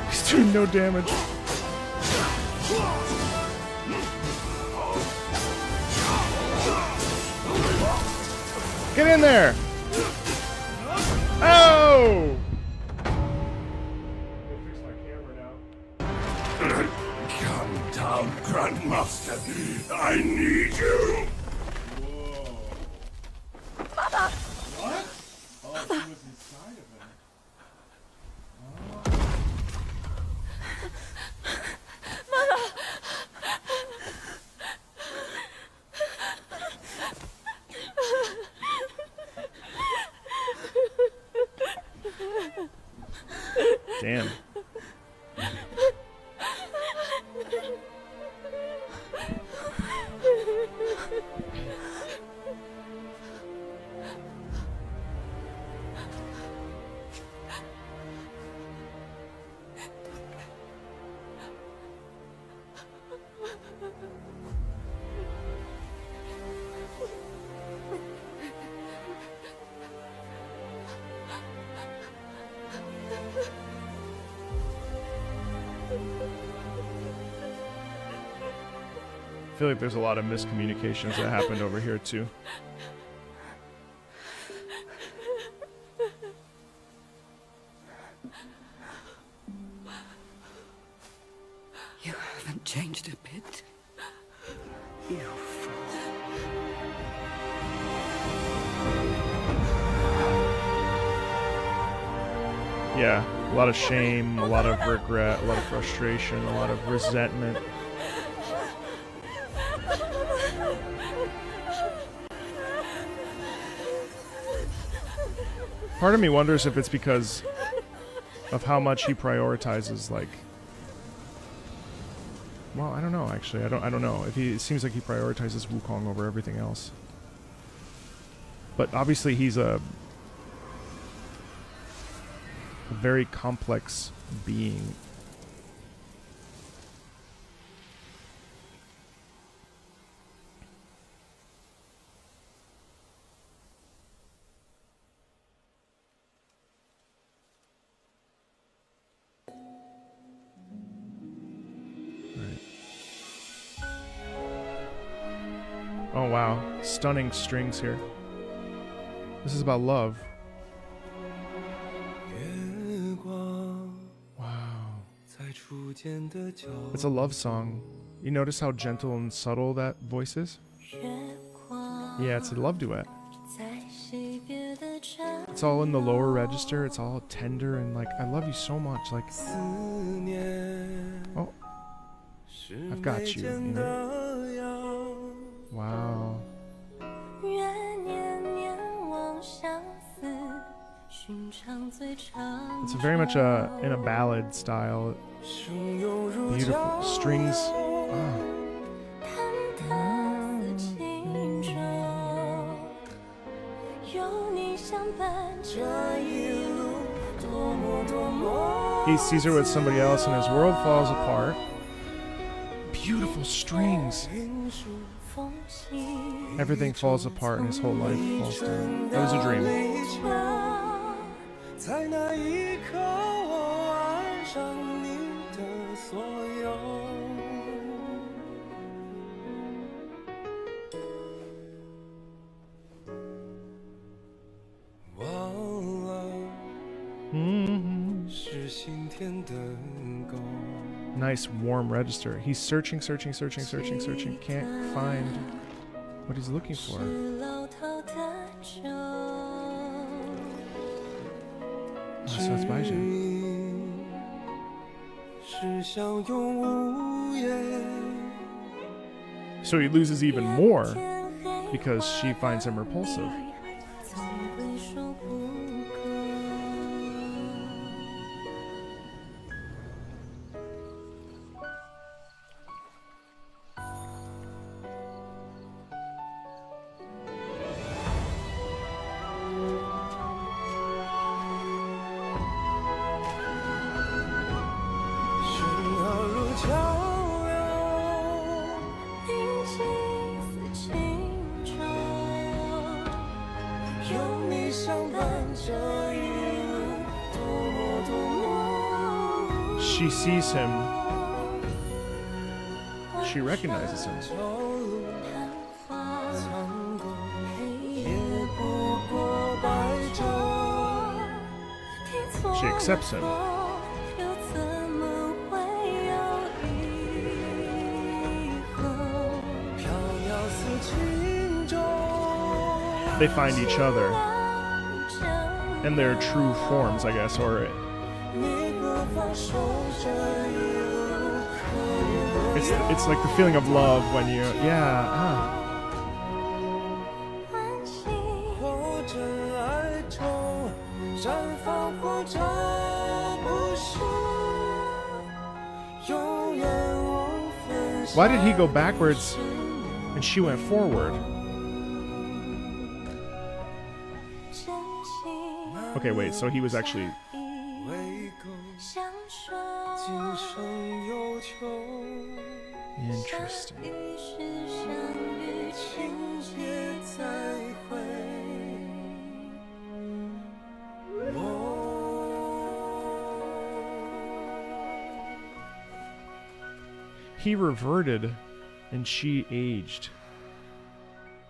He's doing no damage. Get in there! Oh! Come down, Grandmaster. I need you. Mother! What? Oh, she was inside of him. Damn. I feel like there's a lot of miscommunications that happened over here too. You haven't changed a bit. You fool. Yeah, a lot of shame, a lot of regret, a lot of frustration, a lot of resentment. Part of me wonders if it's because of how much he prioritizes, like, well, I don't know, actually. I don't know. It seems like he prioritizes Wukong over everything else. But obviously he's a very complex being. Oh wow, stunning strings here. This is about love. Wow. It's a love song. You notice how gentle and subtle that voice is? Yeah, it's a love duet. It's all in the lower register. It's all tender and like, I love you so much. Like, oh, I've got you, you know? Wow. It's very much in a ballad style. Beautiful strings. Oh. He sees her with somebody else and his world falls apart. Beautiful strings. Everything falls apart and his whole life falls down. That was a dream. Nice warm register. He's searching. Can't find what he's looking for. So it's Baizhen. So he loses even more because she finds him repulsive. she sees him. She recognizes him. She accepts him. They find each other and their true forms, I guess, or it's like the feeling of love when you, Why did he go backwards and she went forward? Okay, wait, so he was actually... Interesting. He reverted and she aged.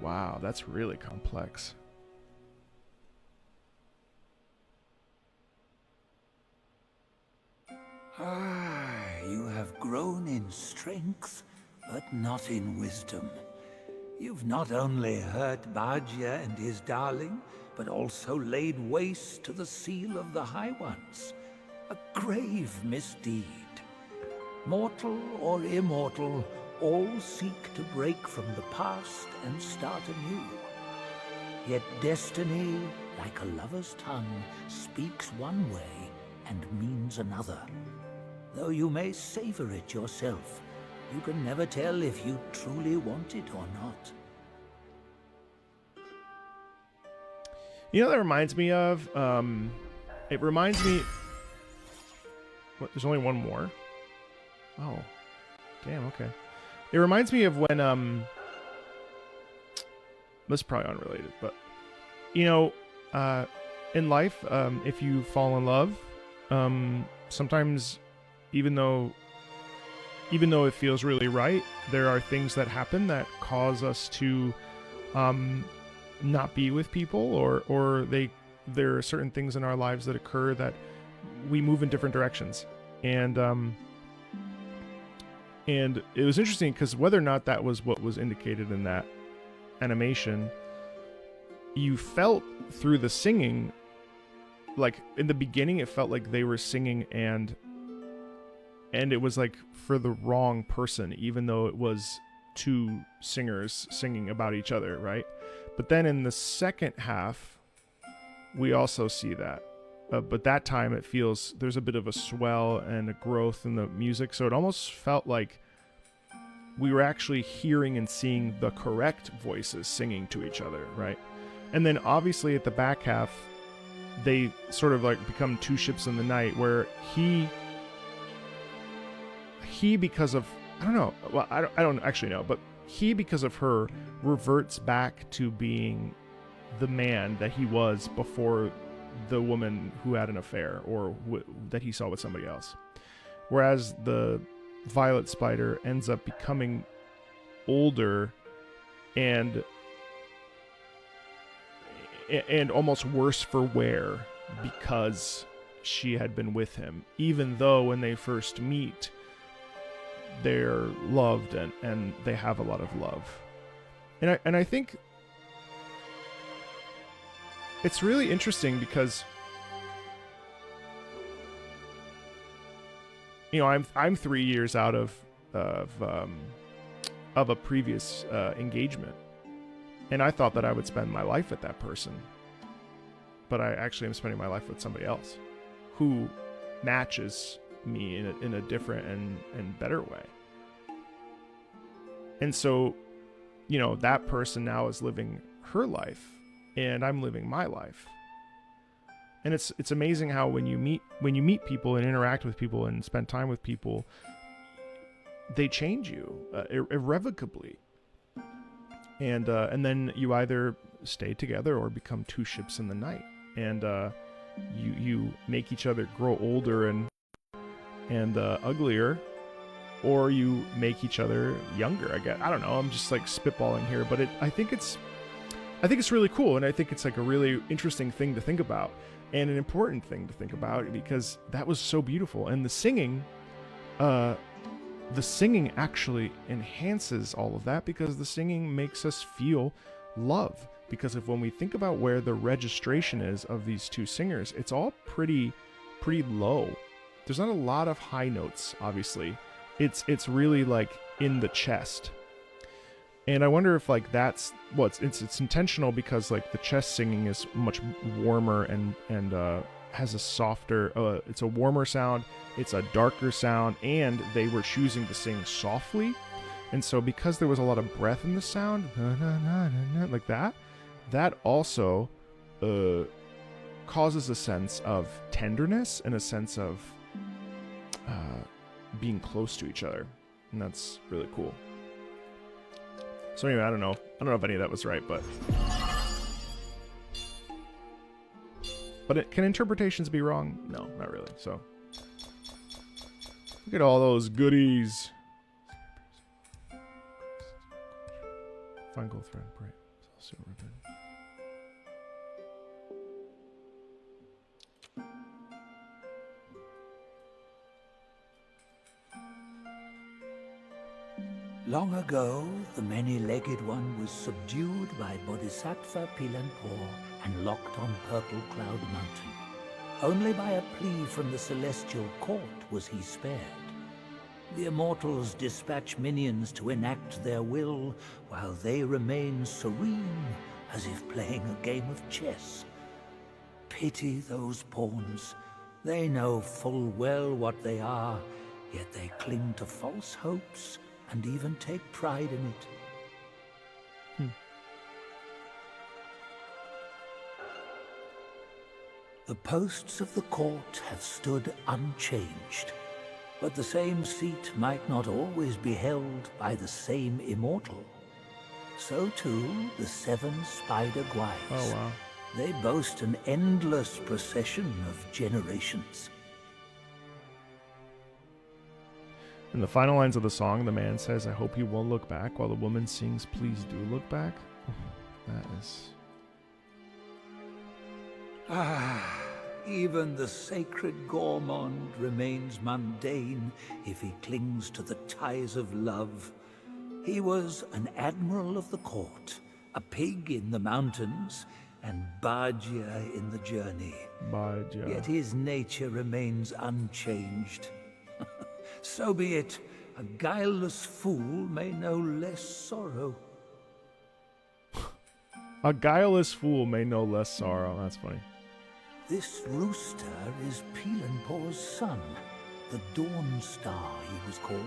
Wow, that's really complex. You have grown in strength, but not in wisdom. You've not only hurt Bajia and his darling, but also laid waste to the seal of the High Ones. A grave misdeed. Mortal or immortal, all seek to break from the past and start anew. Yet destiny, like a lover's tongue, speaks one way and means another. Though you may savor it yourself, you can never tell if you truly want it or not. You know what that reminds me of? It reminds me... What, there's only one more? Oh. Damn, okay. It reminds me of when... This is probably unrelated, but... You know, in life, if you fall in love, sometimes... Even though it feels really right, there are things that happen that cause us to not be with people, or there are certain things in our lives that occur that we move in different directions. And it was interesting because whether or not that was what was indicated in that animation, you felt through the singing, like in the beginning, it felt like they were singing and it was like for the wrong person, even though it was two singers singing about each other, right? But then in the second half, we also see that. But that time it feels there's a bit of a swell and a growth in the music. So it almost felt like we were actually hearing and seeing the correct voices singing to each other, right? And then obviously at the back half, they sort of like become two ships in the night where he because of, I don't know, well, I don't actually know, but he, because of her, reverts back to being the man that he was before the woman who had an affair or that he saw with somebody else. Whereas the violet spider ends up becoming older and almost worse for wear because she had been with him, even though when they first meet, they're loved and they have a lot of love. And I think it's really interesting because, you know, I'm 3 years out of a previous engagement, and I thought that I would spend my life with that person, but I actually am spending my life with somebody else who matches me in a different and better way. And so, you know, that person now is living her life and I'm living my life. And it's amazing how when you meet people and interact with people and spend time with people, they change you irrevocably. And then you either stay together or become two ships in the night. And you make each other grow older and uglier, or you make each other younger. I don't know. I'm just like spitballing here, but I think it's really cool, and I think it's like a really interesting thing to think about, and an important thing to think about, because that was so beautiful. And the singing actually enhances all of that, because the singing makes us feel love. Because when we think about where the registration is of these two singers, it's all pretty low. There's not a lot of high notes, obviously. It's really like in the chest. And I wonder if like that's it's intentional, because like the chest singing is much warmer and has a softer, it's a warmer sound, it's a darker sound, and they were choosing to sing softly. And so because there was a lot of breath in the sound, like that also causes a sense of tenderness and a sense of being close to each other. And that's really cool. So anyway, I don't know if any of that was right, but can interpretations be wrong? No, not really. So look at all those goodies. Fine gold thread, bright silver ribbon. Long ago, the many-legged one was subdued by Bodhisattva Pilanpur and locked on Purple Cloud Mountain. Only by a plea from the celestial court was he spared. The immortals dispatch minions to enact their will, while they remain serene, as if playing a game of chess. Pity those pawns. They know full well what they are, yet they cling to false hopes and even take pride in it. The posts of the court have stood unchanged, but the same seat might not always be held by the same immortal. So too, the 7 spider guides. Oh, wow. They boast an endless procession of generations. In the final lines of the song, the man says, "I hope you won't look back," while the woman sings, "Please do look back." That is... Even the sacred gourmand remains mundane if he clings to the ties of love. He was an admiral of the court, a pig in the mountains, and Bajia in the journey. Bajia. Yet his nature remains unchanged. So be it. A guileless fool may know less sorrow. A guileless fool may know less sorrow. That's funny. This rooster is Pilanpur's son, the Dawn Star he was called.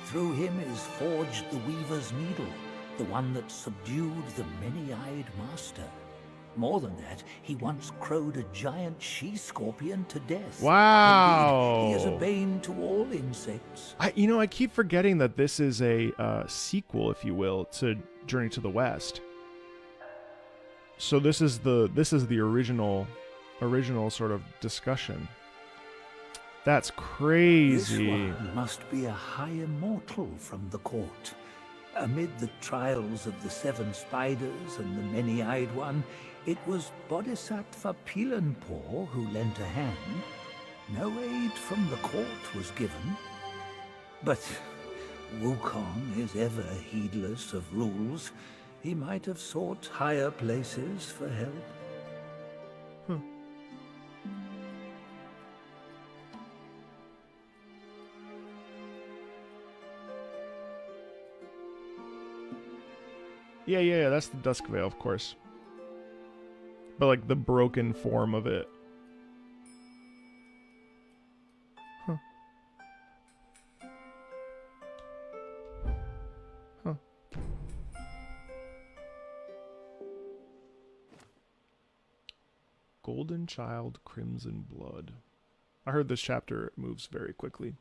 Through him is forged the weaver's needle, the one that subdued the many-eyed master. More than that, he once crowed a giant she-scorpion to death. Wow! Indeed, he is a bane to all insects. I keep forgetting that this is a sequel, if you will, to Journey to the West. So this is the original sort of discussion. That's crazy. This one must be a high immortal from the court. Amid the trials of the 7 spiders and the many-eyed one, it was Bodhisattva Pilanpur who lent a hand. No aid from the court was given. But Wukong is ever heedless of rules. He might have sought higher places for help. Yeah, that's the Dusk Veil, of course. But like the broken form of it. Huh. Golden Child, Crimson Blood. I heard this chapter moves very quickly.